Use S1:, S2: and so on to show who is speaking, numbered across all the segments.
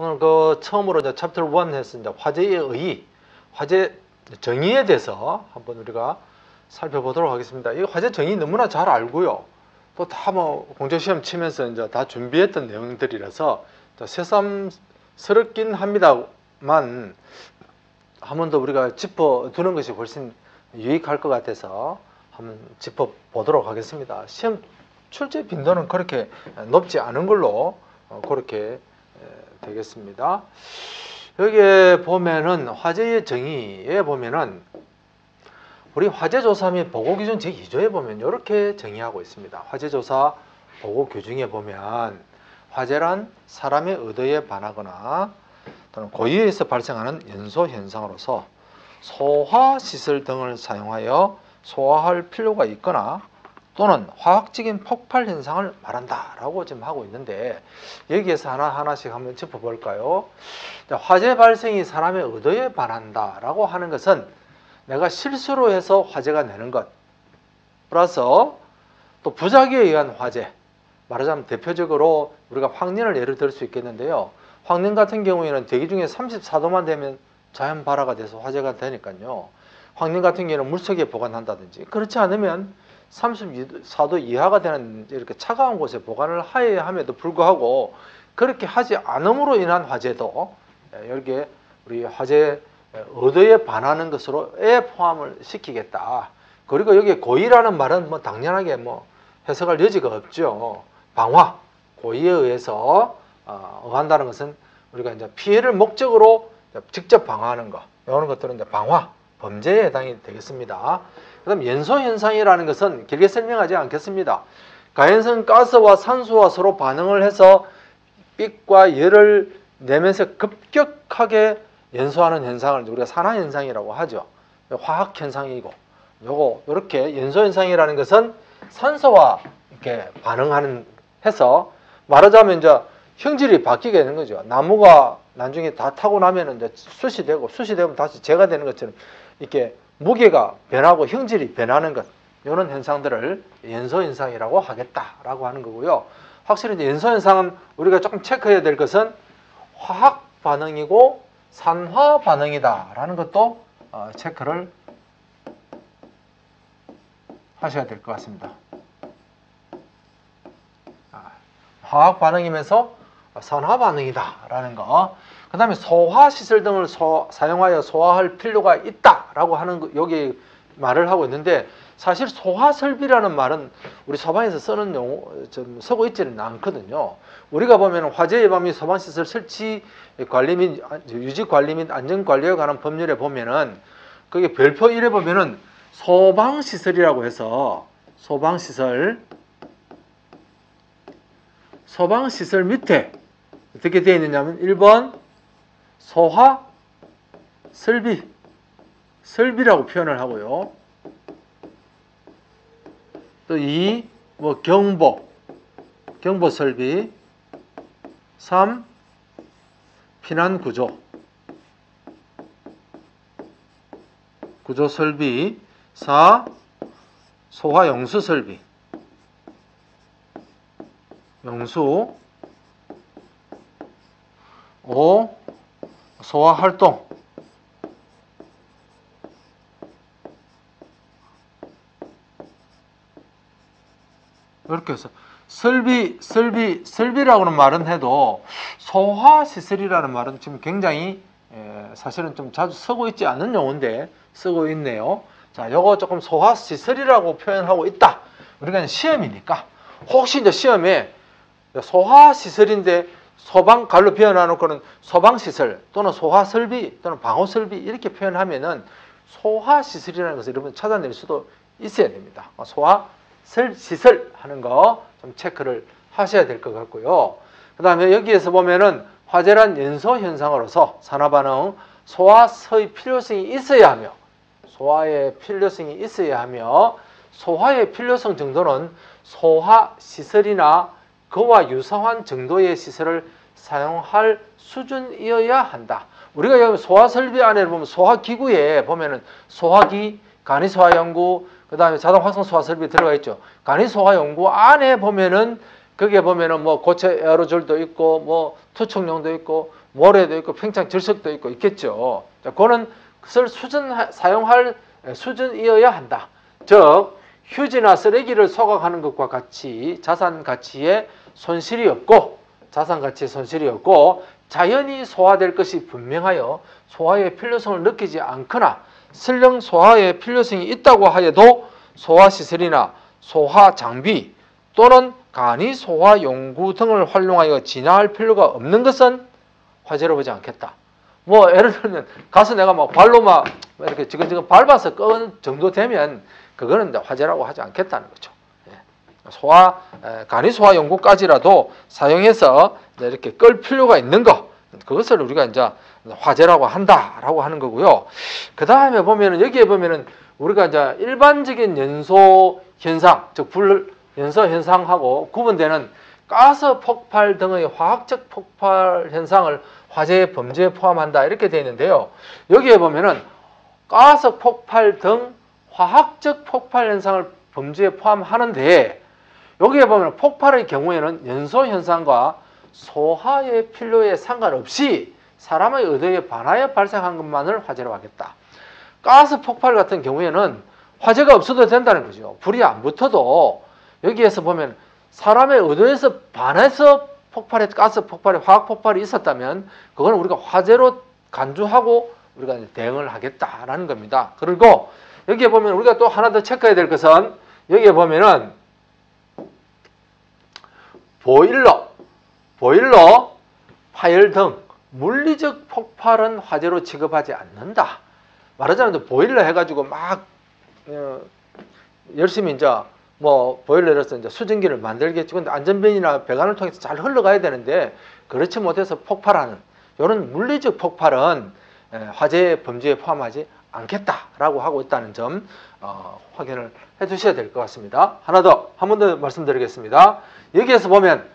S1: 오늘 그 처음으로 이제 챕터 1 했습니다. 화재의 의의, 화재 정의에 대해서 한번 우리가 살펴보도록 하겠습니다. 이 화재 정의 너무나 잘 알고요. 또 다 뭐 공적시험 치면서 이제 다 준비했던 내용들이라서 새삼스럽긴 합니다만 한 번 더 우리가 짚어두는 것이 훨씬 유익할 것 같아서 한번 짚어보도록 하겠습니다. 시험 출제 빈도는 그렇게 높지 않은 걸로 그렇게 되겠습니다. 여기에 보면은 화재의 정의에 보면은 우리 화재조사 및 보고규정 제2조에 보면 이렇게 정의하고 있습니다. 화재조사 보고규정에 보면 화재란 사람의 의도에 반하거나 또는 고의에서 발생하는 연소현상으로서 소화시설 등을 사용하여 소화할 필요가 있거나 또는 화학적인 폭발 현상을 말한다 라고 지금 하고 있는데, 여기에서 하나씩 한번 짚어볼까요? 화재 발생이 사람의 의도에 반한다 라고 하는 것은 내가 실수로 해서 화재가 되는 것 플러스 또 부작위에 의한 화재, 말하자면 대표적으로 우리가 황린을 예를 들 수 있겠는데요. 황린 같은 경우에는 대기 중에 34도만 되면 자연 발화가 돼서 화재가 되니까요. 황린 같은 경우는 물속에 보관한다든지, 그렇지 않으면 34도 이하가 되는 이렇게 차가운 곳에 보관을 하여야 함에도 불구하고 그렇게 하지 않음으로 인한 화재도 여기에 우리 화재 의도에 반하는 것으로에 포함을 시키겠다. 그리고 여기에 고의라는 말은 뭐 당연하게 뭐 해석할 여지가 없죠. 방화, 고의에 의해서 응한다는 것은 우리가 이제 피해를 목적으로 직접 방화하는 거, 이런 것들은 이제 방화, 범죄에 해당이 되겠습니다. 그다음 연소현상이라는 것은 길게 설명하지 않겠습니다. 가연성 가스와 산소와 서로 반응을 해서 빛과 열을 내면서 급격하게 연소하는 현상을 우리가 산화현상이라고 하죠. 화학현상이고, 이렇게 연소현상이라는 것은 산소와 이렇게 반응하는 해서 말하자면 이제 형질이 바뀌게 되는 거죠. 나무가 나중에 다 타고 나면 이제 숯이 되면 다시 재가 되는 것처럼 이렇게 무게가 변하고 형질이 변하는 것, 이런 현상들을 연소현상이라고 하겠다라고 하는 거고요. 확실히 이제 연소현상은 우리가 조금 체크해야 될 것은 화학 반응이고 산화 반응이다라는 것도 체크를 하셔야 될 것 같습니다. 화학 반응이면서 산화 반응이다라는 거. 그 다음에 소화시설 등을 사용하여 소화할 필요가 있다라고 하는 거, 여기 말을 하고 있는데, 사실 소화설비라는 말은 우리 소방에서 쓰는 용어 좀 쓰고 있지는 않거든요. 우리가 보면 화재 예방 및 소방시설 설치 관리 및 유지 관리 및 안전 관리에 관한 법률에 보면은 그게 별표 1에 보면은 소방시설이라고 해서 소방시설 밑에 어떻게 되어 있느냐면 1번 설비라고 표현을 하고요. 또 2, 뭐 경보 설비, 3, 피난 구조 설비, 4, 소화 용수 설비, 용수, 5, 소화 활동, 이렇게 해서 설비라고는 말은 해도 소화시설이라는 말은 지금 굉장히 사실은 좀 자주 쓰고 있지 않은 용어인데 쓰고 있네요. 자, 요거 조금 소화시설이라고 표현하고 있다. 우리가 시험이니까 혹시 이제 시험에 소화시설인데 소방갈로 표현해놓고는 소방시설 또는 소화설비 또는 방호설비 이렇게 표현하면은 소화시설이라는 것을 여러분 찾아낼 수도 있어야 됩니다. 소화시설 하는 거 좀 체크를 하셔야 될 것 같고요. 그 다음에 여기에서 보면은 화재란 연소현상으로서 산화반응, 소화의 필요성이 있어야 하며 소화의 필요성 정도는 소화시설이나 그와 유사한 정도의 시설을 사용할 수준이어야 한다. 우리가 여기 소화설비 안에 보면 소화기구에 보면은 소화기, 간이소화연구, 그 다음에 자동활성소화설비 들어가 있죠. 간이소화연구 안에 보면은 거기에 보면은 뭐 고체 에어로졸도 있고 뭐 투척용도 있고 모래도 있고 팽창 질석도 있고 있겠죠. 자, 그거는 그것을 사용할 수준이어야 한다. 즉 휴지나 쓰레기를 소각하는 것과 같이 자산 가치에 손실이 없고 자연히 소화될 것이 분명하여 소화의 필요성을 느끼지 않거나 설령 소화의 필요성이 있다고 하여도 소화시설이나 소화장비 또는 간이 소화용구 등을 활용하여 진화할 필요가 없는 것은 화재로 보지 않겠다. 뭐 예를 들면 가서 내가 막 발로 막 이렇게 지금 밟아서 끄는 정도 되면 그거는 화재라고 하지 않겠다는 거죠. 간이 소화용구까지라도 사용해서 이렇게 끌 필요가 있는 것, 그것을 우리가 이제 화재라고 한다라고 하는 거고요. 그 다음에 보면은 여기에 보면은 우리가 이제 일반적인 연소 현상, 즉 불 연소 현상하고 구분되는 가스 폭발 등의 화학적 폭발 현상을 화재 범죄에 포함한다 이렇게 되어 있는데요. 여기에 보면은 가스 폭발 등 화학적 폭발 현상을 범죄에 포함하는데 여기에 보면 폭발의 경우에는 연소 현상과 소화의 필요에 상관없이 사람의 의도에 반하여 발생한 것만을 화재로 하겠다. 가스 폭발 같은 경우에는 화재가 없어도 된다는 거죠. 불이 안 붙어도 여기에서 보면 사람의 의도에서 반해서 가스 폭발이 화학 폭발이 있었다면 그거는 우리가 화재로 간주하고 우리가 대응을 하겠다라는 겁니다. 그리고 여기에 보면 우리가 또 하나 더 체크해야 될 것은 여기에 보면은 보일러, 파열 등 물리적 폭발은 화재로 취급하지 않는다. 말하자면 보일러 해가지고 막 열심히 이제 뭐 보일러에서 이제 수증기를 만들겠지. 근데 안전변이나 배관을 통해서 잘 흘러가야 되는데 그렇지 못해서 폭발하는 이런 물리적 폭발은 화재 범죄에 포함하지 않겠다라고 하고 있다는 점 확인을 해두셔야 될 것 같습니다. 하나 더, 한 번 더 말씀드리겠습니다. 여기에서 보면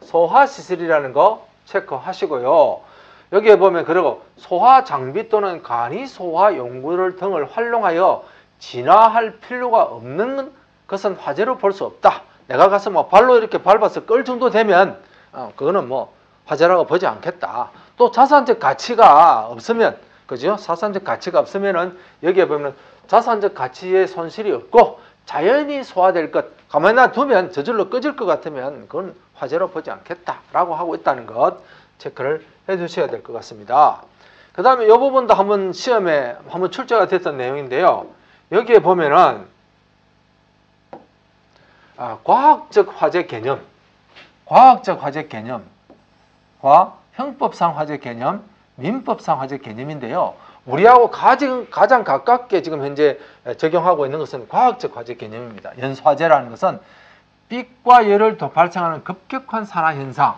S1: 소화시설이라는 거 체크하시고요. 여기에 보면 그리고 소화장비 또는 간이 소화용구를 등을 활용하여 진화할 필요가 없는 것은 화재로 볼 수 없다. 내가 가서 뭐 발로 이렇게 밟아서 끌 정도 되면 그거는 뭐 화재라고 보지 않겠다. 또 자산적 가치가 없으면, 그죠? 자산적 가치가 없으면은 여기에 보면 자산적 가치에 손실이 없고 자연히 소화될 것, 가만히 놔두면 저절로 꺼질 것 같으면 그건 화재로 보지 않겠다라고 하고 있다는 것 체크를 해두셔야 될 것 같습니다. 그 다음에 이 부분도 한번 시험에 한번 출제가 됐던 내용인데요. 여기에 보면은 과학적 화재 개념과 형법상 화재 개념, 민법상 화재 개념인데요. 우리하고 가장 가깝게 지금 현재 적용하고 있는 것은 과학적 화재 개념입니다. 연소화재라는 것은 빛과 열을 발생하는 급격한 산화 현상,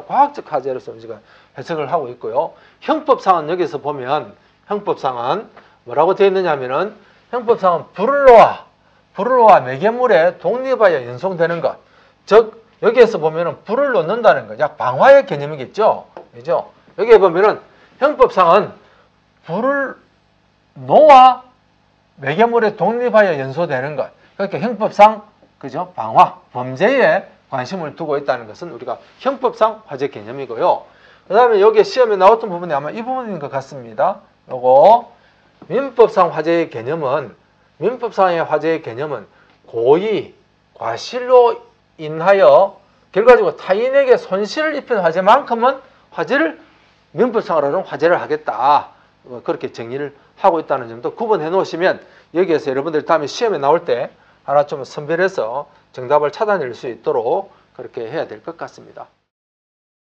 S1: 과학적 화재로서 우리가 해석을 하고 있고요. 형법상은 여기서 보면 형법상은 뭐라고 되어 있느냐면은 형법상은 불을 놓아 매개물에 독립하여 연송되는 것. 즉 여기에서 보면은 불을 놓는다는 것, 약 방화의 개념이겠죠. 그죠? 여기에 보면은 형법상은 불을 놓아 매개물에 독립하여 연소되는 것. 그러니까 형법상 그죠? 방화, 범죄에 관심을 두고 있다는 것은 우리가 형법상 화재 개념이고요. 그 다음에 여기 시험에 나왔던 부분이 아마 이 부분인 것 같습니다. 요거 민법상의 화재의 개념은 고의, 과실로 인하여 결과적으로 타인에게 손실을 입힌 화재만큼은 민법상으로는 화재를 하겠다. 그렇게 정리를 하고 있다는 점도 구분해 놓으시면 여기에서 여러분들이 다음에 시험에 나올 때 하나 좀 선별해서 정답을 찾아낼 수 있도록 그렇게 해야 될 것 같습니다.